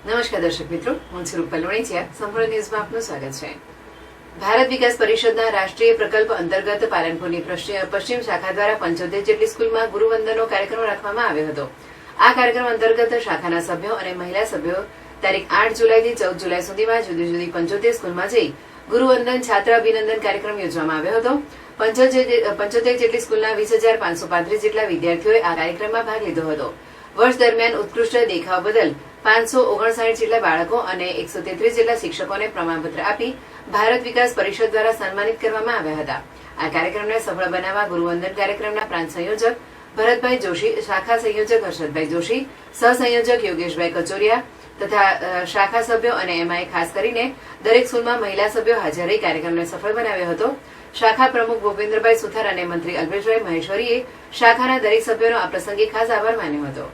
નમસ્કાર દર્શક મિત્રો, હું છું રૂપલ વણિચિયા. સંપૂર્ણ ન્યૂઝમાં આપનું સ્વાગત છે. ભારત વિકાસ પરિષદના રાષ્ટ્રીય પ્રકલ્પ અંતર્ગત પાલનપુરની પશ્ચિમ શાખા દ્વારા 75 જેટલી સ્કૂલમાં ગુરુવંદનનો કાર્યક્રમ રાખવામાં આવ્યો હતો. આ કાર્યક્રમ અંતર્ગત શાખાના સભ્યો અને મહિલા સભ્યો તારીખ 8 જુલાઈથી 14 જુલાઈ સુધીમાં જુદી જુદી 75 સ્કૂલમાં જઈ ગુરુવંદન છાત્ર અભિનંદન કાર્યક્રમ યોજવામાં આવ્યો હતો. 75 જેટલી સ્કૂલના 20,535 જેટલા વિદ્યાર્થીઓએ આ કાર્યક્રમમાં ભાગ લીધો હતો. વર્ષ દરમિયાન ઉત્કૃષ્ટ દેખાવ બદલ 559 જેટલા બાળકો અને 133 જેટલા શિક્ષકોને પ્રમાણપત્ર આપી ભારત વિકાસ પરિષદ દ્વારા સન્માનિત કરવામાં આવ્યા હતા. આ કાર્યક્રમને સફળ બનાવવા ગુરુવંદન કાર્યક્રમના પ્રાંત સંયોજક ભરતભાઈ જોશી, શાખા સંયોજક હર્ષદભાઈ જોશી, સહસંયોજક યોગેશભાઈ કચોરિયા તથા શાખા સભ્યો અને એમાં ખાસ કરીને દરેક સ્કૂલમાં મહિલા સભ્યો હાજર રહી કાર્યક્રમને સફળ બનાવ્યો હતો. શાખા પ્રમુખ ભૂપેન્દ્રભાઈ સુથાર અને મંત્રી અલ્પેશભાઈ મહેશ્વરીએ શાખાના દરેક સભ્યોનો આ પ્રસંગે ખાસ આભાર માન્યો હતો.